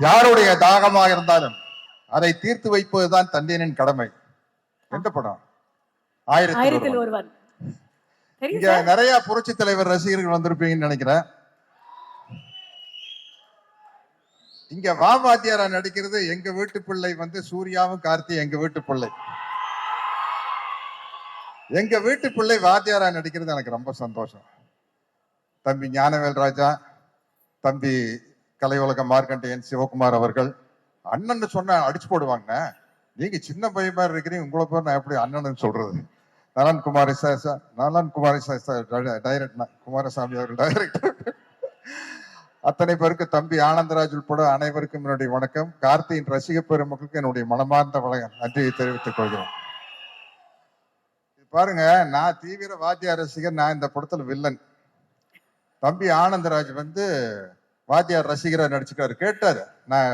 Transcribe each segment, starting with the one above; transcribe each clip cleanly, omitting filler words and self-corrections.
யாருடைய தாகமாக இருந்தாலும் அதை தீர்த்து வைப்பதுதான் தந்தையனின் கடமை. எந்த படம்? ஆயிரத்தில் ஒருவன். இங்க நிறைய புரட்சி தலைவர் ரசிகர்கள் வந்திருப்பீங்கன்னு நினைக்கிறேன். இங்க வாத்தியாரா நடிக்கிறது எங்க வீட்டு பிள்ளை வந்து சூர்யாவும் கார்த்தி எங்க வீட்டு பிள்ளை. எங்க வீட்டு பிள்ளை வாத்தியாரா நடிக்கிறது எனக்கு ரொம்ப சந்தோஷம். தம்பி ஞானவேல் ராஜா, தம்பி கலை உலக மார்க்கண்டேயன் சிவகுமார் அவர்கள் அண்ணன் சொன்ன அடிச்சு போடுவாங்க. நீங்க சின்ன பையன் மாதிரி இருக்கிறீங்க, உங்களை பேர் நான் எப்படி அண்ணன் சொல்றது? நலன் குமாரசாமி அவர்கள் டைரக்டர். அத்தனை பேருக்கு தம்பி ஆனந்தராஜ் உட்பட அனைவருக்கும் என்னுடைய வணக்கம். கார்த்தியின் ரசிக பெருமக்களுக்கு என்னுடைய மனமார்ந்த நன்றியை தெரிவித்துக் கொள்கிறேன். பாருங்க, நான் தீவிர வாத்தியார் ரசிகர். நான் இந்த படத்துல வில்லன். தம்பி ஆனந்தராஜ் வந்து வாத்தியார் ரசிகரா நடிச்சுக்காரு. கேட்டாரு, நான்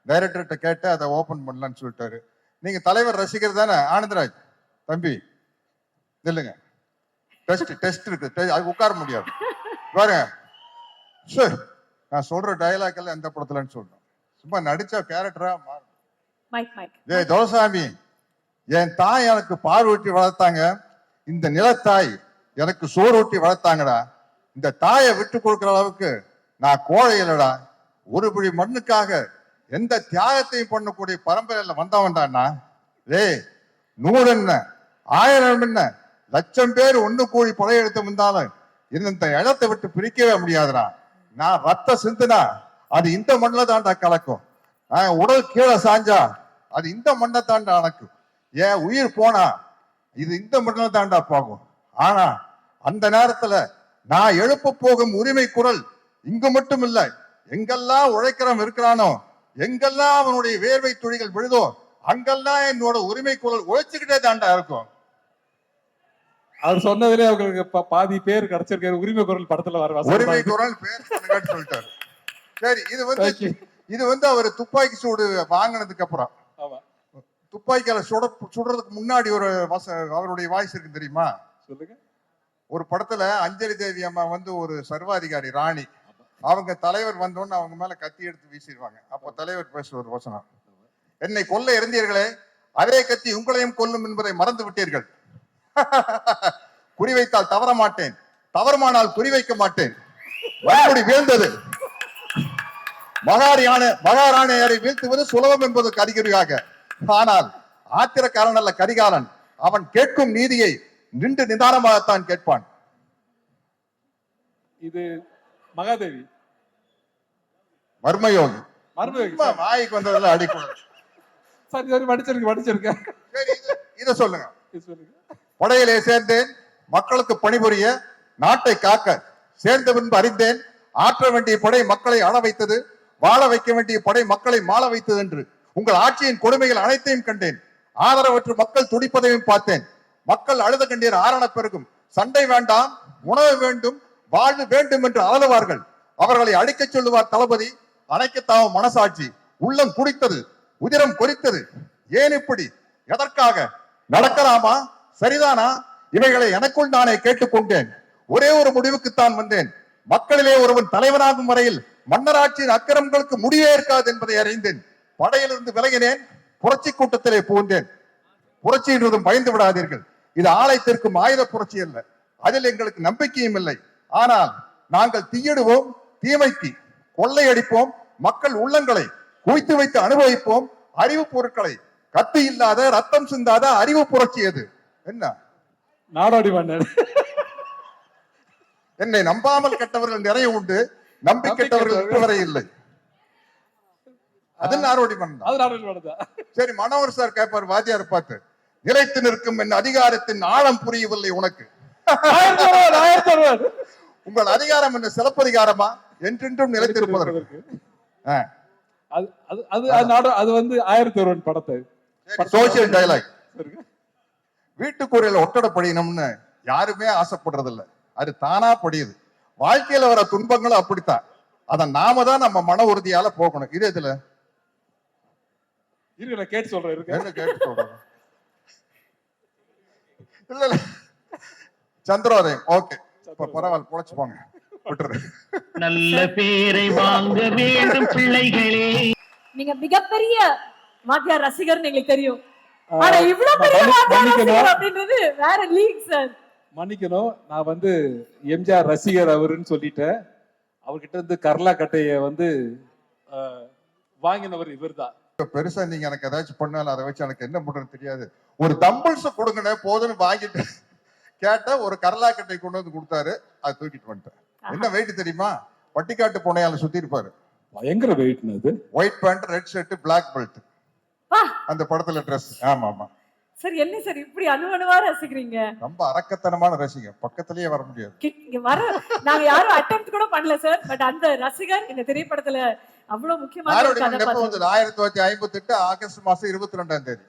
டைரக்டர்கிட்ட கேட்டு அதை ஓபன் பண்ணலான்னு சொல்லிட்டாரு. நீங்க தலைவர் ரசிகர் தானே ஆனந்தராஜ்? தம்பி இல்லைங்க, டெஸ்ட் இருக்கு, அது உட்கார முடியாது. பாருங்க, நான் சொல்ற டயலாக் எல்லாம் எந்த படத்துலன்னு சொல்றேன். சும்மா நடிச்சா கேரக்டரா மாறும். தோசாமி, என் தாய் எனக்கு பால் ஊட்டி வளர்த்தாங்க, இந்த நிலத்தாய் எனக்கு சோறு ஊட்டி வளர்த்தாங்கடா. இந்த தாயை விட்டு கொடுக்குற அளவுக்கு நான் கோழை இல்லடா. ஒரு பிடி மண்ணுக்காக எந்த தியாகத்தையும் பண்ணக்கூடிய பரம்பரையில வந்தவன்டான்னா, 100 என்ன 1000 என்ன 1,00,000 பேர் ஒண்ணு கூடி படையெடுத்து வந்தாலும் இந்த இடத்தை விட்டு பிரிக்கவே முடியாதுடா. நான் ரத்த சிந்துனா அது இந்த மண்ணில் தாண்டா கலக்கும். உடல் கீழே சாஞ்சா அது இந்த மண்ணை தாண்டா அணக்கும். ஏன் உயிர் போனா இது இந்த மண்ணில் தாண்டா போகும். ஆனா அந்த நேரத்துல நான் எழுப்ப போகும் உரிமை குரல் இங்கு மட்டும் இல்லை, எங்கெல்லாம் உழைக்கிறவன் இருக்கிறானோ, எங்கெல்லாம் அவனுடைய வேர்வை துளிகள் விழுதோ, அங்கெல்லாம் என்னோட உரிமை குரல் உழைச்சுக்கிட்டே தாண்டா இருக்கும். அவர் சொன்னதுல அவங்களுக்கு பாதி பேர் கிடைச்சிருக்காரு. உரிமை குரல் படத்துல வர உரிமை குரல் பேர் சொல்லிட்டாரு. சரி, இது வந்து அவர் துப்பாக்கி சூடு வாங்கினதுக்கு அப்புறம், துப்பாக்கியால சுடுறதுக்கு முன்னாடி ஒரு அவருடைய வாய்ஸ் இருக்கு தெரியுமா? சொல்லுங்க. ஒரு படத்துல அஞ்சலி தேவி அம்மா வந்து ஒரு சர்வாதிகாரி ராணி, அவங்க தலைவர் வந்தோன்னு அவங்க மேல கத்தி எடுத்து வீசிடுவாங்க. அப்போ தலைவர் பேசுற ஒரு வசனம், என்னை கொல்ல இருந்தீர்களே, அதே கத்தி உங்களையும் கொல்லும் என்பதை மறந்து விட்டீர்கள். குறிவைத்தால் தவற மாட்டேன், தவறுமானால் குறிவைக்க மாட்டேன். வன்முடி வீழ்ந்தது. மகாராணியரை வீழ்த்துவது சுலபம் என்பதற்கு அறிகுறியாக. ஆனால் ஆத்திரக்காரன் அல்ல கரிகாலன். அவன் கேட்கும் நீதியை நின்று நிதானமாகத்தான் கேட்பான். இது மகாதேவி மர்மயோகி. வாய்க்கு வந்ததுல அடிக்கூடாது. சரி, படிச்சிருக்கேன். இத சொல்லுங்க. படையிலே சேர்ந்தேன், மக்களுக்கு பணிபுரிய, நாட்டை காக்க. சேர்ந்த பின்பு அறிந்தேன், ஆற்ற வேண்டிய படை மக்களை ஆள வைத்தது, வாழ வைக்க வேண்டிய படை மக்களை மாள வைத்தது என்று. உங்கள் ஆட்சியின் கொடுமைகள் அனைத்தையும் கண்டேன். ஆதரவற்று மக்கள் துடிப்பதையும் பார்த்தேன். மக்கள் அழுத கண்டீர் ஆரண பெருகும். சண்டை வேண்டாம், உணவு வேண்டும், வாழ்வு வேண்டும் என்று அழுவார்கள். அவர்களை அடிக்க சொல்லுவார் தளபதி. அணைக்கத்தாவும் மனசாட்சி. உள்ளம் குடித்தது, உதிரம் கொதித்தது. ஏன் இப்படி? எதற்காக? நடக்கலாமா? சரிதானா? இவைகளை எனக்குள் நானே கேட்டுக்கொண்டேன். ஒரே ஒரு முடிவுக்குத்தான் வந்தேன். மக்களிலே ஒருவன் தலைவனாகும் வரையில் மன்னராட்சியின் அக்கிரமங்களுக்கு முடிவே இருக்காது என்பதை அறிந்தேன். படையிலிருந்து விலகினேன், புரட்சி கூட்டத்திலே புகுந்தேன். புரட்சி என்றதும் பயந்து விடாதீர்கள். இது ஆலயத்திற்கும் ஆயுத புரட்சி அல்ல. அதில் எங்களுக்கு நம்பிக்கையும் இல்லை. ஆனால் நாங்கள் தீயிடுவோம், தீமைக்கு கொள்ளையடிப்போம், மக்கள் உள்ளங்களை குவித்து வைத்து அனுபவிப்போம். அறிவு பொருட்களை கத்து இல்லாத ரத்தம் சிந்தாத அறிவு புரட்சி எது? என்ன நாடோடி மன்னர். என்னை நம்பாமல் கெட்டவர்கள் நிறைய உண்டு, நம்பி கெட்டவர்கள் வரை இல்லை. அது நாடோடி மன்னர். சரி, மனோகர் சார் கேட்பார் வாத்தியார் பார்த்து, நிலைத்து நிற்கும் என் அதிகாரத்தின் ஆழம் புரியவில்லை உனக்கு. உங்கள் அதிகாரம் என்ன சிலப்பதிகாரமா? என்றென்றும் நிலைத்திருப்பதற்கு. அது வந்து 1001 படத்தை சோசியல் டயலாக். வீட்டுக்குறையில ஒட்டடை படிக்கணும்னு யாருமே ஆசைப்படுறது இல்ல, அது தானா படியுது. வாழ்க்கையில வர துன்பங்களும் அப்படித்தான். அத நாம தான் நம்ம மன உறுதியால போகணும். இது இதுல கேட்டு சொல்றேன். இல்ல இல்ல சந்திரோதயம். ஓகே, பரவாயில்ல, பொழைச்சு போங்க. நல்ல பேரை வாங்க வேண்டும் பிள்ளைகளே. நீங்க மிகப்பெரிய வாத்தியார் ரசிகர்னு எங்களுக்கு தெரியும். ஆனா இவ்வளவு பெரிய வாத்தியார் மன்னிக்கணும். ரசிகர் அப்படின்றது வேற லீக் சார். மன்னிக்கணும், நான் வந்து எம்ஜிஆர் ரசிகர் அவருன்னு சொல்லிட்டேன். அவர்கிட்ட இருந்து கர்லா கட்டைய வந்து வாங்கினவர் இவர்தான். பெருசா நீங்க எனக்கு ஏதாச்சும் பண்ணாலும் அதை வச்சு எனக்கு என்ன பண்றது தெரியாது. ஒரு தம்பிள்ஸ் கொடுங்கண்ணே போதுன்னு வாங்கிட்டு கேட்டா ஒரு கரலாக்கட்டை கொண்டு வந்து கொடுத்தாரு. அதை தூக்கிட்டு வந்துட்டேன். என்ன வெயிட் தெரியுமா? பட்டிக்காட்டு புனையால சுத்தி இருப்பாரு. பயங்கர வெயிட்னு அது. White pant, red shirt, black belt. அந்த படத்துல ட்ரெஸ். ஆமா ஆமா சார். என்ன சார் இப்படி அணுவணுவா ரசிக்கிறீங்க? ரொம்ப அரக்கத்தனமான ரசிகர். பக்கத்திலேயே வர முடியாது. இங்க வர நாங்க யாரும் அட்டெம்ப்ட் கூட பண்ணல சார். பட் அந்த ரசிகர் இந்த திரைப்படத்துல அவ்வளவு முக்கியமான ஒரு கதை பார்த்தோம். 1958 ஆகஸ்ட் மாசம் 22ஆம் தேதி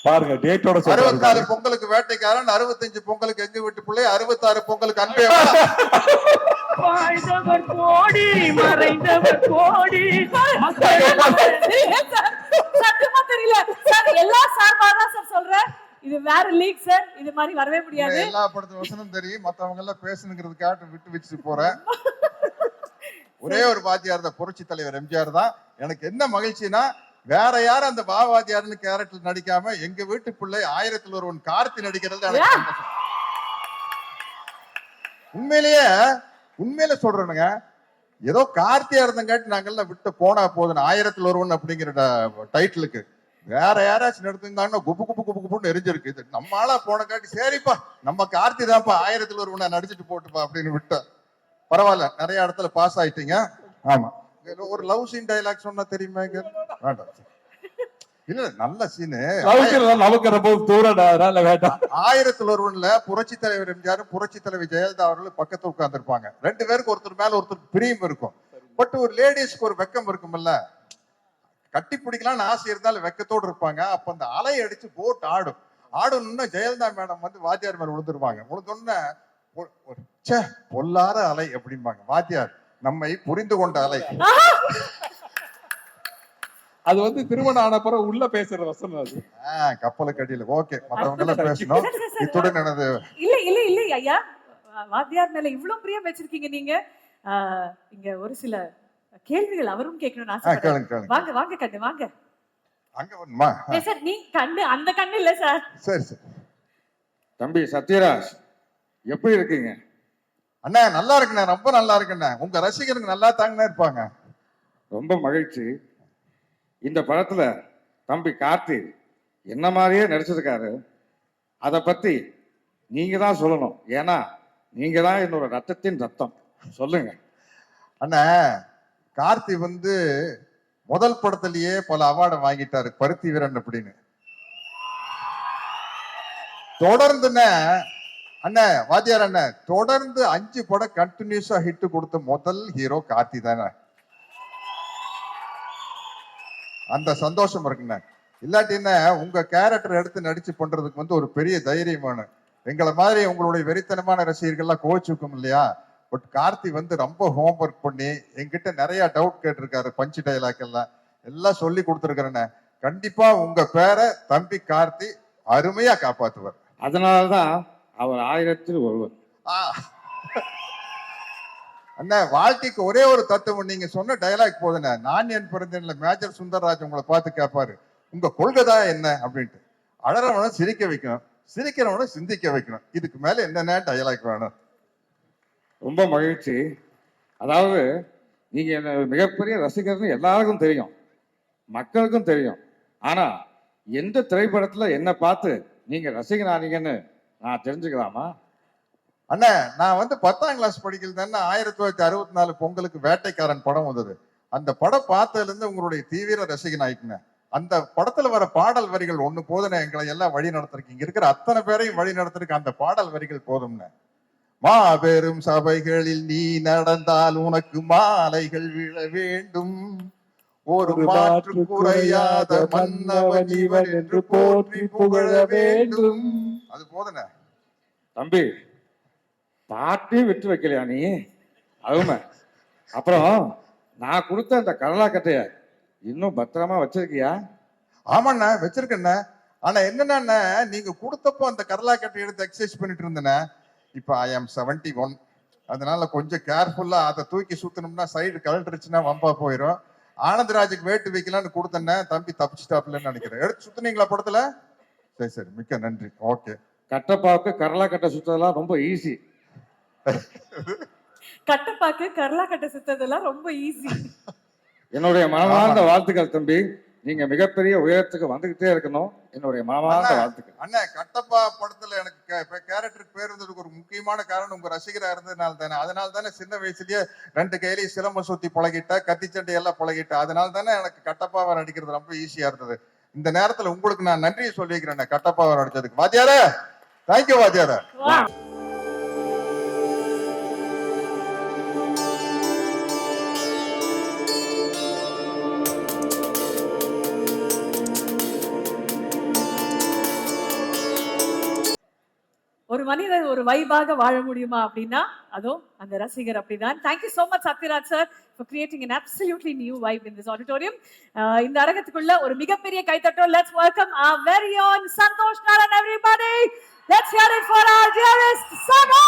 பாருங்க டேட்டோட சொல்றாரு. 64 பொங்கலுக்கு வேட்டைக்காரன், 65 பொங்கலுக்கு எங்க வீட்டு பிள்ளை, 66 பொங்கலுக்கு அன்பே வா. வாழ்ந்தவர் கோடி மறைந்தவர் கோடி. சத்தியமா தெரியல சார். எல்லா சார்பா தான் சார் சொல்றேன். இது வேற லீக் சார். இது மாதிரி வரவே முடியாது. எல்லா படத்து வசனம் தெரியும். மத்தவங்க எல்லாம் பேசணுங்கிறதுக்காக விட்டு வச்சுட்டு போறேன். ஒரே ஒரு வாத்தியார் தான், புரட்சி தலைவர் எம்ஜிஆர் தான். எனக்கு என்ன மகிழ்ச்சினா, வேற யாரும் அந்த வாத்தியார்னு கேரக்டர் நடிக்காம எங்க வீட்டு பிள்ளை 1000ல் ஒருவன் கார்த்தி நடிக்கிறது எனக்கு சந்தோஷம். உண்மையிலே சொல்றேனுங்க. ஏதோ கார்த்தியா இருந்தங்காட்டி நாங்கெல்லாம் விட்டு போனா போதும் 1000ல் ஒருவன் அப்படிங்கிற டைட்டிலுக்கு. வேற யாராச்சும் எடுத்துங்கன்னா குப்பு குப்பு குப்பு குப்புன்னு எரிஞ்சிருக்கு. இது நம்ம ஆளா போன காட்டி சரிப்பா நம்ம கார்த்தி தான்ப்பா 1000ல் ஒருவனை நடிச்சுட்டு போட்டுப்பா அப்படின்னு விட்டா. பரவாயில்ல, நிறைய இடத்துல பாஸ் ஆயிட்டீங்க. ஆமா, ஒரு லவ் சீன் டைலாக் சொன்னா தெரியுமா? வேண்டாம் இல்ல, நல்ல சீனு. நமக்கு ரொம்ப தூரம் வேண்டாம். 1000ல் ஒருவன்ல புரட்சி தலைவர் எம்ஜிஆரும் புரட்சி தலைவர் ஜெயலலிதா அவர்களும் பக்கத்துல உட்கார்ந்து இருப்பாங்க. 2 பேருக்கு ஒருத்தர் மேல ஒருத்தர் பிரியம் இருக்கும். பட் ஒரு லேடிஸ்க்கு ஒரு வெக்கம் இருக்கும்ல, கட்டி பிடிக்கலாம்னு ஆசை இருந்தாலும் வெக்கத்தோடு இருப்பாங்க. அப்ப அந்த அலை அடிச்சு போட் ஆடணும்னா ஜெயலலிதா மேடம் வந்து வாத்தியார் மேல விழுந்துருவாங்க. விழுந்தோன்னு பொல்லாத அலை அப்படிம்பாங்க. வாத்தியார் நம்மை புரிந்து கொண்ட அலை. அது வந்து திருமணம் ஆன பிறகு உள்ள பேசுற வசனம் அது. கப்பலுக்கு அடியில. ஓகே, மத்தவங்க எல்லாம் பேசணும். இத்துடன் எனது இல்ல ஐயா, வாத்தியார் மேல இவ்வளவு பிரியம் வச்சிருக்கீங்க நீங்க. இங்க ஒரு சில கேள்விகள் அவரும் கேட்கணும்னு ஆசைப்படுறேன். வாங்க வாங்க கண்ணு வாங்க. அங்க வரணுமா? சார் நீ கண்ணு அந்த கண்ணு இல்ல சார். சரி சரி. தம்பி சத்யராஜ் எப்படி இருக்கீங்க? அண்ணா நல்லா இருக்குண்ணா, ரொம்ப நல்லா இருக்குண்ணா. உங்க ரசிகருக்கு நல்லா தாங்கண்ணா இருப்பாங்க. ரொம்ப மகிழ்ச்சி. இந்த படத்துல தம்பி கார்த்தி என்ன மாதிரியே நடிச்சிருக்காரு. அதை பத்தி நீங்க தான் சொல்லணும். ஏன்னா நீங்க தான் என்னோட ரத்தத்தின் ரத்தம். சொல்லுங்க அண்ணா. கார்த்தி வந்து முதல் படத்திலேயே பல அவார்டை வாங்கிட்டாரு, பருத்தி வீரன் அப்படின்னு. தொடர்ந்துண்ணே அண்ணா வாத்தியார் அண்ணா தொடர்ந்து 5 படம் கண்டினியூஸா ஹிட் கொடுத்த முதல் ஹீரோ கார்த்தி தானே. அந்த சந்தோஷம் இருக்குண்ணே. இல்லாட்டின்னா உங்க கேரக்டர் எடுத்து நடிச்சு பண்றதுக்கு வந்து ஒரு பெரிய தைரியம் வேணும். எங்களை மாதிரி உங்களுடைய வெறித்தனமான ரசிகர்கள்லாம் கோச்சுக்கும் இல்லையா. பட் கார்த்தி வந்து ரொம்ப ஹோம்ஒர்க் பண்ணி என்கிட்ட நிறைய டவுட் கேட்டிருக்காரு. பஞ்சு டைலாக் எல்லாம் சொல்லி கொடுத்துருக்கிறேண்ணே. கண்டிப்பா உங்க பேரை தம்பி கார்த்தி அருமையா காப்பாத்துவார். அதனாலதான் அவர் 1000ல் ஒருவர். அண்ணா வாழ்க்கைக்கு ஒரே ஒரு தத்துவம். நீங்க சொன்ன டைலாக் போதுண்ணே. நான் என் பிறந்தேன்ல மேஜர் சுந்தர்ராஜ் உங்களை பார்த்து கேட்பாரு, உங்க கொள்கைதான் என்ன அப்படின்ட்டு. அழறவனை சிரிக்க வைக்கணும், சிரிக்கிறவனை சிந்திக்க வைக்கணும். இதுக்கு மேல என்னென்ன டைலாக் வேணும்? ரொம்ப மகிழ்ச்சி. அதாவது நீங்க என்ன மிகப்பெரிய ரசிகர்னு எல்லாருக்கும் தெரியும், மக்களுக்கும் தெரியும். ஆனா எந்த திரைப்படத்துல என்ன பார்த்து நீங்க ரசிகனானீங்கன்னு நான் தெரிஞ்சுக்கலாமா? அண்ணா நான் வந்து 10ஆம் கிளாஸ் படிக்கிறது தானே 1964 பொங்கலுக்கு வேட்டைக்காரன் படம் வந்தது. அந்த படம் பார்த்ததுல இருந்து உங்களுடைய தீவிர ரசிகன் ஆயிக்குங்க. அந்த படத்துல வர பாடல் வரிகள் ஒண்ணு போதுன்னு எங்களை எல்லாம் வழி நடத்துறதுக்கு, இங்க இருக்கிற அத்தனை பேரையும் வழி நடத்துறதுக்கு அந்த பாடல் வரிகள் போதும்னு. மாபெரும் சபைகளில் நீ நடந்தால் உனக்கு மாலைகள் விழ வேண்டும், ஒரு மாற்று குறையாத மன்னவன் இவன் என்று போற்றி புகழ வேண்டும். அது போதுன தம்பி. பாட்டே விட்டு வைக்கலையா நீ? அருமை. அப்புறம் நான் கொடுத்த அந்த கடலாக்கட்டைய இன்னும் பத்திரமா வச்சிருக்கியா? ஆமாண்ணா வச்சிருக்கேண்ண. ஆனா என்னன்னா நீங்க கொடுத்தப்போ அந்த கடலாக்கட்டை எடுத்து எக்ஸசைஸ் பண்ணிட்டு இருந்தேன். இப்ப I am 71. அதனால கொஞ்சம் கேர்ஃபுல்லா அதை தூக்கி சுத்தணும்னா சைடு கழட்டுருச்சுன்னா வம்பா போயிடும். ஆனந்தராஜுக்கு வேட்டு வைக்கலான்னு கொடுத்தேன், தம்பி தப்பிச்சிட்டாப்லன்னு நினைக்கிறேன். எடுத்து சுத்துனீங்களா படத்துல? சரி சரி, மிக்க நன்றி. ஓகே. கட்டப்பாவுக்கு கரலா கட்டை சுத்ததெல்லாம் ரொம்ப ஈஸி. கட்டப்பாக்கு கரலா கட்ட சுத்ததெல்லாம் ரொம்ப ஈஸி. என்னுடைய மனமார்ந்த வாழ்த்துக்கள் தம்பி. நீங்க மிகப்பெரிய உயரத்துக்கு வந்துகிட்டே இருக்கணும். என்னுடைய மனமார்ந்த வாழ்த்துக்கள். அண்ணா, கட்டப்பா படத்துல எனக்கு கேரக்டருக்கு பேர் இருந்ததுக்கு ஒரு முக்கியமான காரணம் உங்க ரசிகரா இருந்ததுனால தானே. அதனால தானே சின்ன வயசுலயே 2 கையிலையும் சிலம்ப சுத்தி பழகிட்ட, கத்தி சண்டை எல்லாம் பழகிட்ட. அதனால தானே எனக்கு கட்டப்பாவை நடிக்கிறது ரொம்ப ஈஸியா இருந்தது. இந்த நேரத்துல உங்களுக்கு நான் நன்றி சொல்லிக்கிறேன் கட்டப்பாவை நடிச்சதுக்கு. வாத்தியாரே, தேங்க்யூ வாத்தியாரே. ஒரு மனிதர் ஒரு வைபாக வாழ முடியுமா அப்படின்னா அதுவும் அந்த ரசிகர் அப்படிதான். Thank you so much Sathyaraj sir for creating an absolutely new vibe in this auditorium. இந்த அரங்கத்துக்குள்ள ஒரு மிகப்பெரிய கைத்தட்டல். Let's welcome our very own Santosh Naran, everybody. Let's hear it for our dearest Sana.